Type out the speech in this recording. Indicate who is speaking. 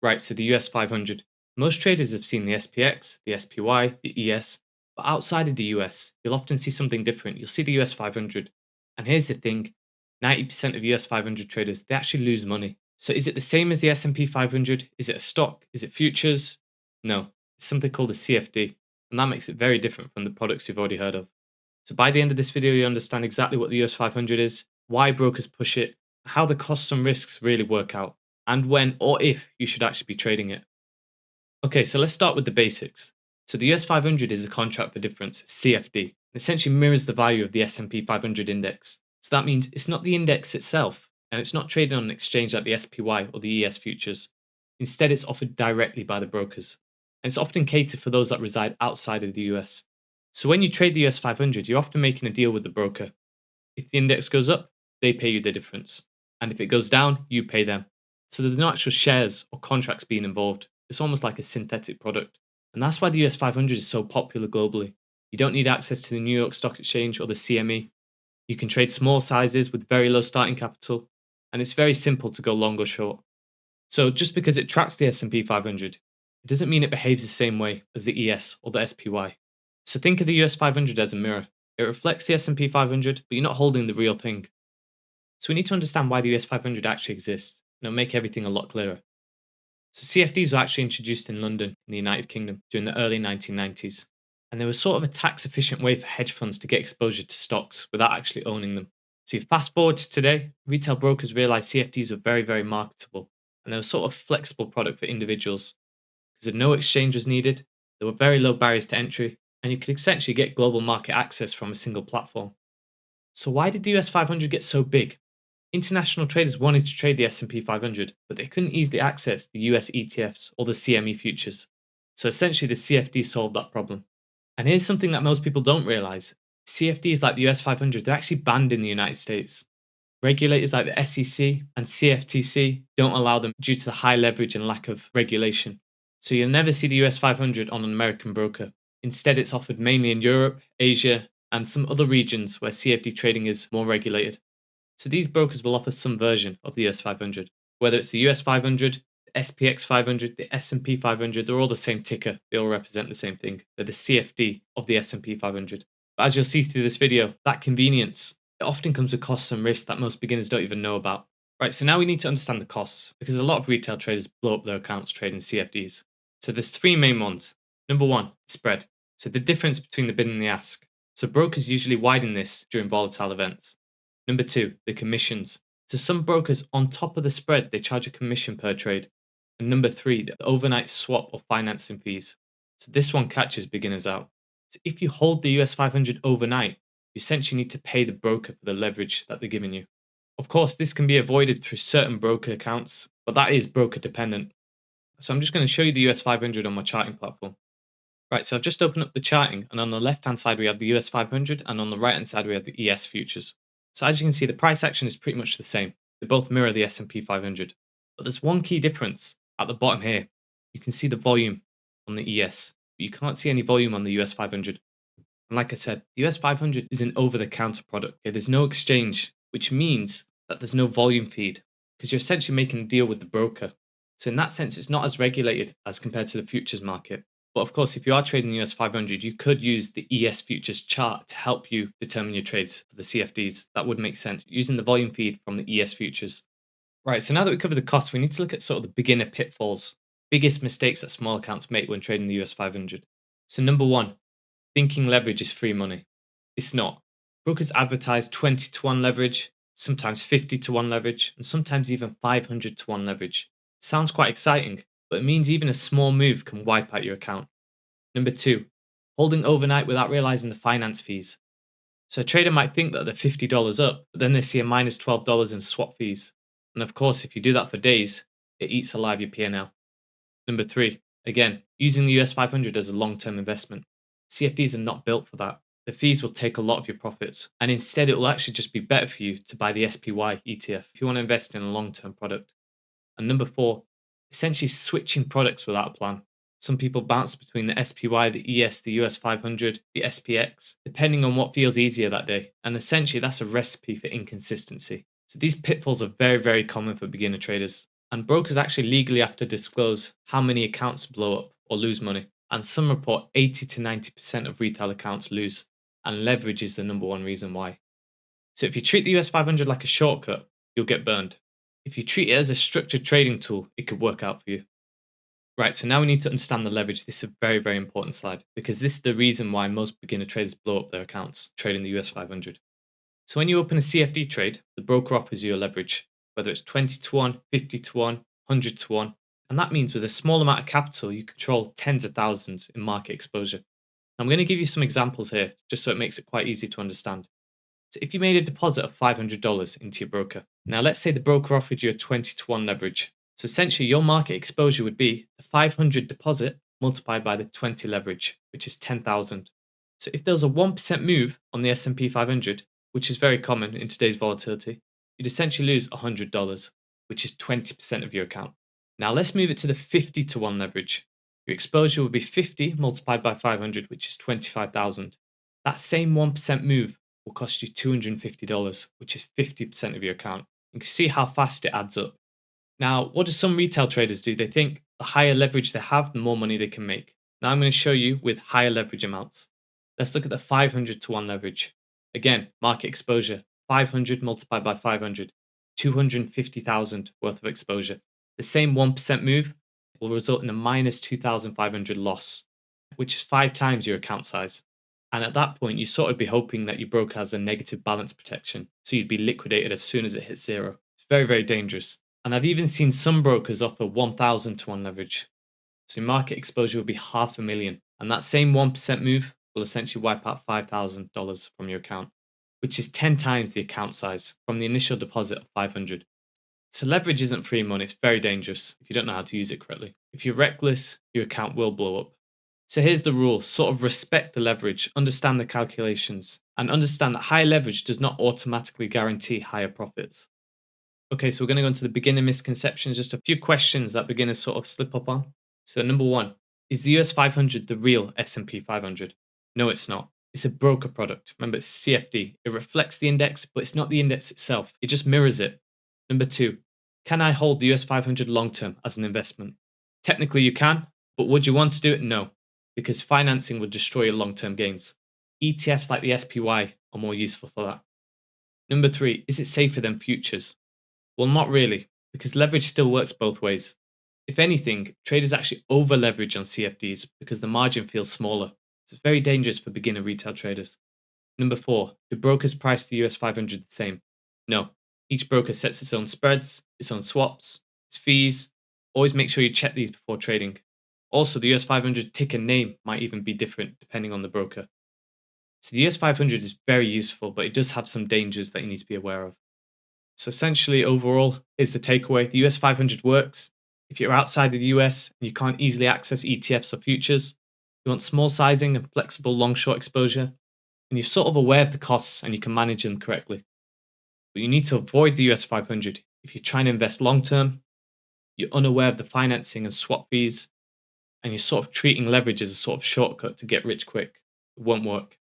Speaker 1: Right, so the US 500. Most traders have seen the SPX, the SPY, the ES, but outside of the US, you'll often see something different. You'll see the US 500. And here's the thing, 90% of US 500 traders, they actually lose money. So is it the same as the S&P 500? Is it a stock? Is it futures? No, it's something called a CFD, and that makes it very different from the products you've already heard of. So by the end of this video, you understand exactly what the US 500 is, why brokers push it, how the costs and risks really work out, and when or if you should actually be trading it. Okay, so let's start with the basics. So the US 500 is a contract for difference, CFD. It essentially mirrors the value of the S&P 500 index. So that means it's not the index itself, and it's not traded on an exchange like the SPY or the ES futures. Instead, it's offered directly by the brokers. And it's often catered for those that reside outside of the US. So when you trade the US 500, you're often making a deal with the broker. If the index goes up, they pay you the difference. And if it goes down, you pay them. So there's no actual shares or contracts being involved. It's almost like a synthetic product. And that's why the US 500 is so popular globally. You don't need access to the New York Stock Exchange or the CME. You can trade small sizes with very low starting capital. And it's very simple to go long or short. So just because it tracks the S&P 500, it doesn't mean it behaves the same way as the ES or the SPY. So think of the US 500 as a mirror. It reflects the S&P 500, but you're not holding the real thing. So we need to understand why the US 500 actually exists, and it'll make everything a lot clearer. So CFDs were actually introduced in London in the United Kingdom during the early 1990s, and they were sort of a tax efficient way for hedge funds to get exposure to stocks without actually owning them. So you fast forward to today, retail brokers realized CFDs were very, very marketable, and they were sort of flexible product for individuals because no exchange was needed, there were very low barriers to entry, and you could essentially get global market access from a single platform. So why did the US 500 get so big? International traders wanted to trade the S&P 500, but they couldn't easily access the US ETFs or the CME futures. So essentially the CFD solved that problem. And here's something that most people don't realize. CFDs like the US 500, they're actually banned in the United States. Regulators like the SEC and CFTC don't allow them due to the high leverage and lack of regulation. So you'll never see the US 500 on an American broker. Instead, it's offered mainly in Europe, Asia, and some other regions where CFD trading is more regulated. So these brokers will offer some version of the US 500. Whether it's the US 500, the SPX 500, the S&P 500, they're all the same ticker. They all represent the same thing. They're the CFD of the S&P 500. But as you'll see through this video, that convenience, it often comes with costs and risks that most beginners don't even know about. Right, so now we need to understand the costs because a lot of retail traders blow up their accounts trading CFDs. So there's three main ones. Number one, spread. So the difference between the bid and the ask. So brokers usually widen this during volatile events. Number two, the commissions. So some brokers on top of the spread, they charge a commission per trade. And number three, the overnight swap or financing fees. So this one catches beginners out. So if you hold the US 500 overnight, you essentially need to pay the broker for the leverage that they're giving you. Of course, this can be avoided through certain broker accounts, but that is broker dependent. So I'm just going to show you the US 500 on my charting platform. Right, so I've just opened up the charting, and on the left-hand side we have the US 500, and on the right-hand side we have the ES futures. So as you can see, the price action is pretty much the same. They both mirror the S&P 500. But there's one key difference at the bottom here. You can see the volume on the ES, but you can't see any volume on the US 500. And like I said, the US 500 is an over-the-counter product. Okay? There's no exchange, which means that there's no volume feed because you're essentially making a deal with the broker. So in that sense, it's not as regulated as compared to the futures market. But of course, if you are trading the US 500, you could use the ES futures chart to help you determine your trades for the CFDs. That would make sense using the volume feed from the ES futures. Right, so now that we covered the costs, we need to look at sort of the beginner pitfalls, biggest mistakes that small accounts make when trading the US 500. So number one, thinking leverage is free money. It's not. Brokers advertise 20 to 1 leverage, sometimes 50 to 1 leverage, and sometimes even 500 to 1 leverage. Sounds quite exciting, but it means even a small move can wipe out your account. Number two, holding overnight without realizing the finance fees. So a trader might think that they're $50 up, but then they see a minus $12 in swap fees. And of course, if you do that for days, it eats alive your P&L. Number three, again, using the US 500 as a long-term investment. CFDs are not built for that. The fees will take a lot of your profits, and instead it will actually just be better for you to buy the SPY ETF if you want to invest in a long-term product. And number four, essentially switching products without a plan. Some people bounce between the SPY, the ES, the US 500, the SPX, depending on what feels easier that day. And essentially, that's a recipe for inconsistency. So these pitfalls are very, very common for beginner traders. And brokers actually legally have to disclose how many accounts blow up or lose money. And some report 80 to 90% of retail accounts lose, and leverage is the number one reason why. So if you treat the US 500 like a shortcut, you'll get burned. If you treat it as a structured trading tool, it could work out for you. Right, so now we need to understand the leverage. This is a very, very important slide because this is the reason why most beginner traders blow up their accounts trading the US 500. So when you open a CFD trade, the broker offers you a leverage, whether it's 20 to 1, 50 to 1, 100 to 1. And that means with a small amount of capital, you control tens of thousands in market exposure. I'm going to give you some examples here just so it makes it quite easy to understand. So if you made a deposit of $500 into your broker, now let's say the broker offered you a 20 to 1 leverage. So essentially your market exposure would be the 500 deposit multiplied by the 20 leverage, which is 10,000. So if there was a 1% move on the S&P 500, which is very common in today's volatility, you'd essentially lose $100, which is 20% of your account. Now let's move it to the 50 to 1 leverage. Your exposure would be 50 multiplied by 500, which is 25,000. That same 1% move will cost you $250, which is 50% of your account. You can see how fast it adds up. Now, what do some retail traders do? They think the higher leverage they have, the more money they can make. Now I'm going to show you with higher leverage amounts. Let's look at the 500 to 1 leverage. Again, market exposure, 500 multiplied by 500, 250,000 worth of exposure. The same 1% move will result in a minus 2,500 loss, which is 5 times your account size. And at that point, you sort of be hoping that your broker has a negative balance protection. So you'd be liquidated as soon as it hits zero. It's very, very dangerous. And I've even seen some brokers offer 1,000 to 1 leverage. So your market exposure would be $500,000. And that same 1% move will essentially wipe out $5,000 from your account, which is 10 times the account size from the initial deposit of 500. So leverage isn't free money. It's very dangerous if you don't know how to use it correctly. If you're reckless, your account will blow up. So here's the rule, sort of respect the leverage, understand the calculations, and understand that high leverage does not automatically guarantee higher profits. Okay, so we're going to go into the beginner misconceptions, just a few questions that beginners sort of slip up on. So number one, is the US 500 the real S&P 500? No, it's not. It's a broker product. Remember, it's CFD. It reflects the index, but it's not the index itself. It just mirrors it. Number two, can I hold the US 500 long term as an investment? Technically, you can, but would you want to do it? No, because financing would destroy your long term gains. ETFs like the SPY are more useful for that. Number three, is it safer than futures? Well, not really, because leverage still works both ways. If anything, traders actually over leverage on CFDs because the margin feels smaller. So it's very dangerous for beginner retail traders. Number four, do brokers price the US 500 the same? No. Each broker sets its own spreads, its own swaps, its fees. Always make sure you check these before trading. Also, the US 500 ticker name might even be different depending on the broker. So the US 500 is very useful, but it does have some dangers that you need to be aware of. So essentially, overall, is the takeaway. The US 500 works. If you're outside of the US and you can't easily access ETFs or futures, you want small sizing and flexible long-short exposure, and you're sort of aware of the costs and you can manage them correctly. But you need to avoid the US 500 if you're trying to invest long-term, you're unaware of the financing and swap fees, and you're sort of treating leverage as a sort of shortcut to get rich quick. It won't work.